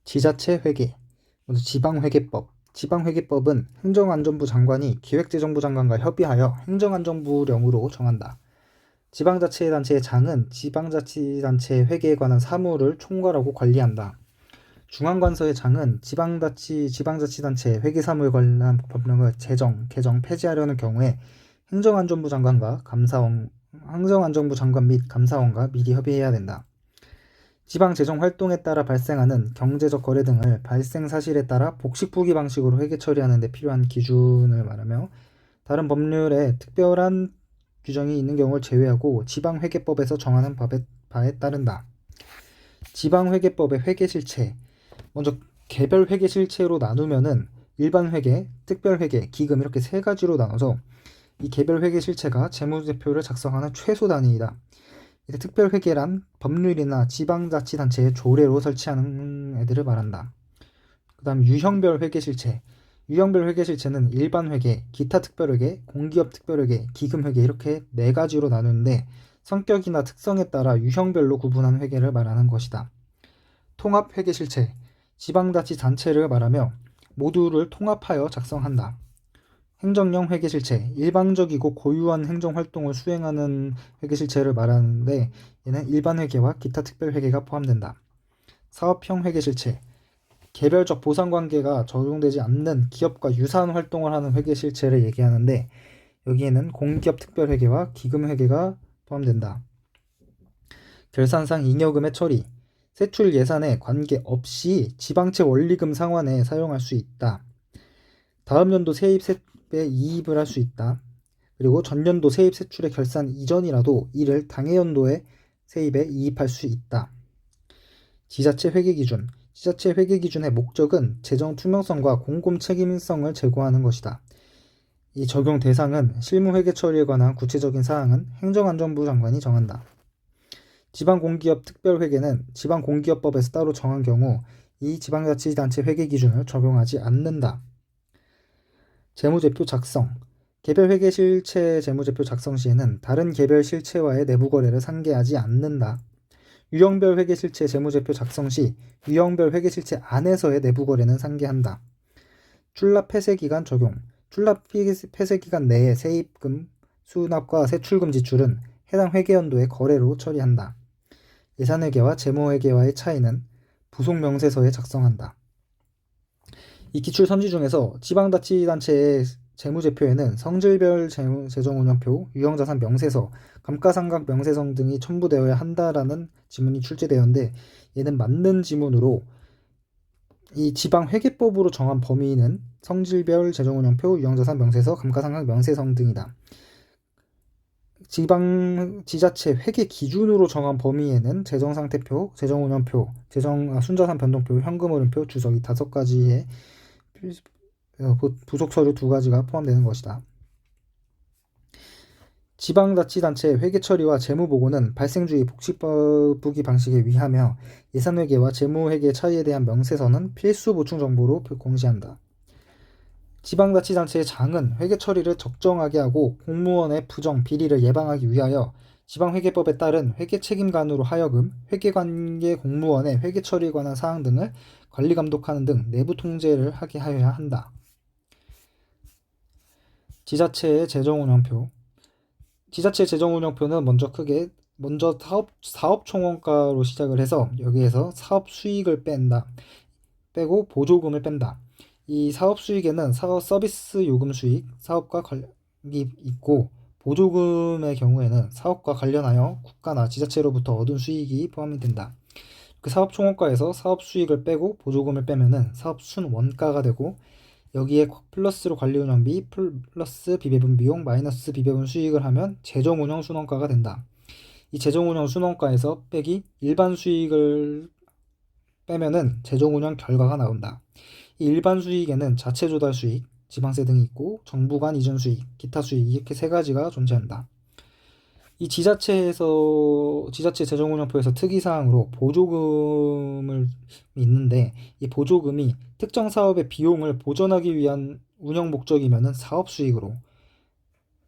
지자체 회계, 먼저 지방회계법. 지방회계법은 행정안전부 장관이 기획재정부 장관과 협의하여 행정안전부령으로 정한다. 지방자치단체의 장은 지방자치단체 회계에 관한 사무를 총괄하고 관리한다. 중앙관서의 장은 지방자치단체 회계사무에 관한 법령을 제정, 개정, 폐지하려는 경우에 행정안전부 장관 및 감사원과 미리 협의해야 된다. 지방재정 활동에 따라 발생하는 경제적 거래 등을 발생 사실에 따라 복식부기 방식으로 회계 처리하는 데 필요한 기준을 말하며 다른 법률에 특별한 규정이 있는 경우를 제외하고 지방회계법에서 정하는 바에 따른다. 지방회계법의 회계실체. 먼저 개별 회계실체로 나누면은 일반회계, 특별회계, 기금 이렇게 세 가지로 나눠서 이 개별 회계실체가 재무제표를 작성하는 최소 단위이다. 이제 특별회계란 법률이나 지방자치단체의 조례로 설치하는 애들을 말한다. 그 다음 유형별 회계실체. 유형별 회계실체는 일반회계, 기타 특별회계, 공기업 특별회계, 기금회계 이렇게 네 가지로 나누는데 성격이나 특성에 따라 유형별로 구분한 회계를 말하는 것이다. 통합회계실체. 지방자치단체를 말하며 모두를 통합하여 작성한다. 행정형 회계실체, 일방적이고 고유한 행정활동을 수행하는 회계실체를 말하는데 얘는 일반회계와 기타 특별회계가 포함된다. 사업형 회계실체, 개별적 보상관계가 적용되지 않는 기업과 유사한 활동을 하는 회계실체를 얘기하는데 여기에는 공기업 특별회계와 기금회계가 포함된다. 결산상 잉여금의 처리, 세출 예산에 관계없이 지방채 원리금 상환에 사용할 수 있다. 다음 연도 세입에 이입을 할 수 있다. 그리고 전년도 세입 세출의 결산 이전이라도 이를 당해 연도의 세입에 이입할 수 있다. 지자체 회계기준. 지자체 회계기준의 목적은 재정 투명성과 공공 책임성을 제고하는 것이다. 이 적용 대상은 실무회계 처리에 관한 구체적인 사항은 행정안전부 장관이 정한다. 지방공기업 특별회계는 지방공기업법에서 따로 정한 경우 이 지방자치단체 회계기준을 적용하지 않는다. 재무제표 작성. 개별 회계실체 재무제표 작성 시에는 다른 개별 실체와의 내부 거래를 상계하지 않는다. 유형별 회계실체 재무제표 작성 시 유형별 회계실체 안에서의 내부 거래는 상계한다. 출납 폐쇄기간 적용. 출납 폐쇄기간 내에 세입금 수납과 세출금 지출은 해당 회계연도의 거래로 처리한다. 예산회계와 재무회계와의 차이는 부속 명세서에 작성한다. 이 기출 선지 중에서 지방자치단체의 재무제표에는 성질별 재정운영표, 유형자산 명세서, 감가상각 명세서 등이 첨부되어야 한다라는 지문이 출제되었는데 얘는 맞는 지문으로 이 지방회계법으로 정한 범위는 성질별 재정운영표, 유형자산 명세서, 감가상각 명세서 등이다. 지자체 회계 기준으로 정한 범위에는 재정상태표, 재정운영표, 순자산 변동표, 현금흐름표, 주석 이 5가지의 부속 서류 2가지가 포함되는 것이다. 지방자치단체 회계처리와 재무보고는 발생주의 복식부기 방식에 의하며 예산회계와 재무회계 차이에 대한 명세서는 필수 보충 정보로 공시한다. 지방자치단체의 장은 회계처리를 적정하게 하고 공무원의 부정, 비리를 예방하기 위하여 지방회계법에 따른 회계책임관으로 하여금 회계관계 공무원의 회계처리에 관한 사항 등을 관리감독하는 등 내부 통제를 하게 하여야 한다. 지자체의 재정운영표. 지자체 재정운영표는 먼저 사업총원가로 시작을 해서 여기에서 사업 수익을 빼고 보조금을 뺀다. 이 사업 수익에는 서비스 요금 수익, 사업과 관련이 있고 보조금의 경우에는 사업과 관련하여 국가나 지자체로부터 얻은 수익이 포함이 된다. 그 사업 총원가에서 사업 수익을 빼고 보조금을 빼면은 사업 순원가가 되고 여기에 플러스로 관리운영비 플러스 비배분 비용 마이너스 비배분 수익을 하면 재정운영 순원가가 된다. 이 재정운영 순원가에서 빼기 일반 수익을 빼면은 재정운영 결과가 나온다. 이 일반 수익에는 자체 조달 수익, 지방세 등이 있고 정부 간 이전 수익, 기타 수익 이렇게 3가지가 존재한다. 이 지자체 재정운영표에서 특이사항으로 보조금을 있는데 이 보조금이 특정 사업의 비용을 보전하기 위한 운영 목적이면 사업수익으로,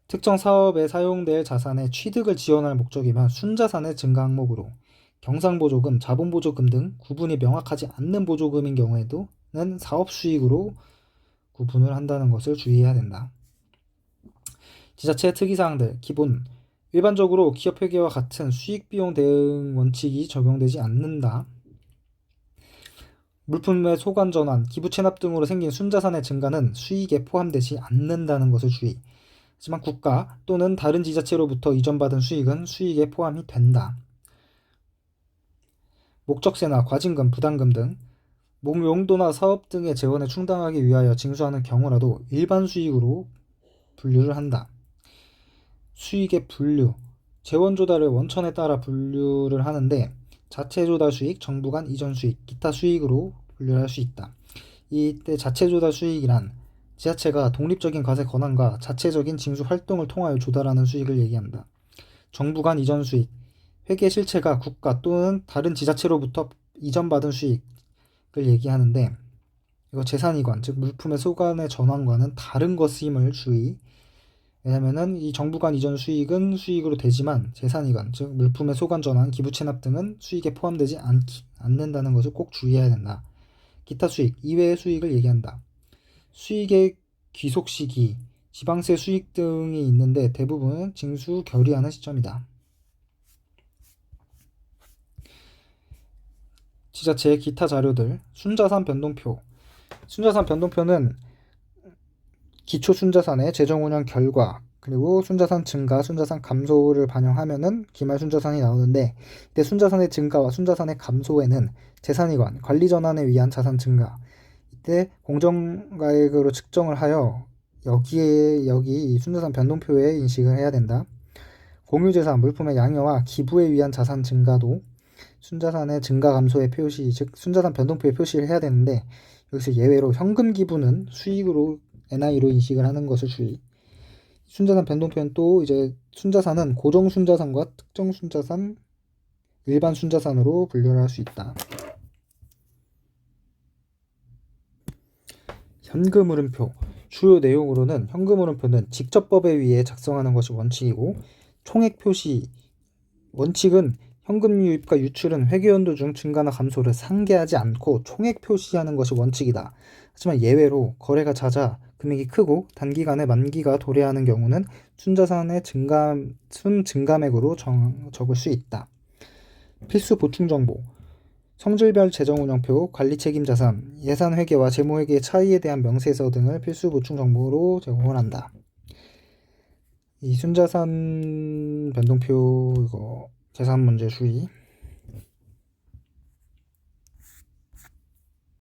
특정 사업에 사용될 자산의 취득을 지원할 목적이면 순자산의 증가 항목으로, 경상보조금, 자본보조금 등 구분이 명확하지 않는 보조금인 경우에도는 사업수익으로 구분을 한다는 것을 주의해야 된다. 지자체 특이사항들 기본 일반적으로 기업회계와 같은 수익비용 대응 원칙이 적용되지 않는다. 물품의 소관전환, 기부채납 등으로 생긴 순자산의 증가는 수익에 포함되지 않는다는 것을 주의. 하지만 국가 또는 다른 지자체로부터 이전받은 수익은 수익에 포함이 된다. 목적세나 과징금, 부담금 등 용도나 사업 등의 재원에 충당하기 위하여 징수하는 경우라도 일반 수익으로 분류를 한다. 수익의 분류, 재원 조달의 원천에 따라 분류를 하는데 자체 조달 수익, 정부 간 이전 수익, 기타 수익으로 분류할 수 있다. 이때 자체 조달 수익이란 지자체가 독립적인 과세 권한과 자체적인 징수 활동을 통하여 조달하는 수익을 얘기한다. 정부 간 이전 수익, 회계 실체가 국가 또는 다른 지자체로부터 이전받은 수익을 얘기하는데 이거 재산이관, 즉 물품의 소관의 전환과는 다른 것임을 주의. 왜냐면은 이 정부 간 이전 수익은 수익으로 되지만 재산이관, 즉 물품의 소관 전환, 기부 체납 등은 수익에 포함되지 않는다는 것을 꼭 주의해야 된다. 기타 수익, 이외의 수익을 얘기한다. 수익의 귀속 시기, 지방세 수익 등이 있는데 대부분은 징수 결의하는 시점이다. 지자체의 기타 자료들, 순자산 변동표. 순자산 변동표는 기초 순자산의 재정 운영 결과 그리고 순자산 증가, 순자산 감소를 반영하면은 기말 순자산이 나오는데 이때 순자산의 증가와 순자산의 감소에는 재산이관, 관리 전환에 위한 자산 증가, 이때 공정가액으로 측정을 하여 여기 이 순자산 변동표에 인식을 해야 된다. 공유재산, 물품의 양여와 기부에 위한 자산 증가도 순자산의 증가 감소의 표시, 즉 순자산 변동표에 표시를 해야 되는데 여기서 예외로 현금 기부는 수익으로 NI로 인식을 하는 것을 주의. 순자산 변동표는 또 이제 순자산은 고정 순자산과 특정 순자산, 일반 순자산으로 분류를 할 수 있다. 현금 흐름표. 주요 내용으로는 현금 흐름표는 직접법에 의해 작성하는 것이 원칙이고 총액 표시 원칙은 현금 유입과 유출은 회계연도 중 증가나 감소를 상계하지 않고 총액 표시하는 것이 원칙이다. 하지만 예외로 거래가 잦아 금액이 크고 단기간에 만기가 도래하는 경우는 순자산의 순증감액으로 적을 수 있다. 필수 보충 정보. 성질별 재정운영표, 관리책임자산, 예산회계와 재무회계의 차이에 대한 명세서 등을 필수 보충 정보로 제공을 한다. 이 순자산 변동표 이거 계산 문제 주의.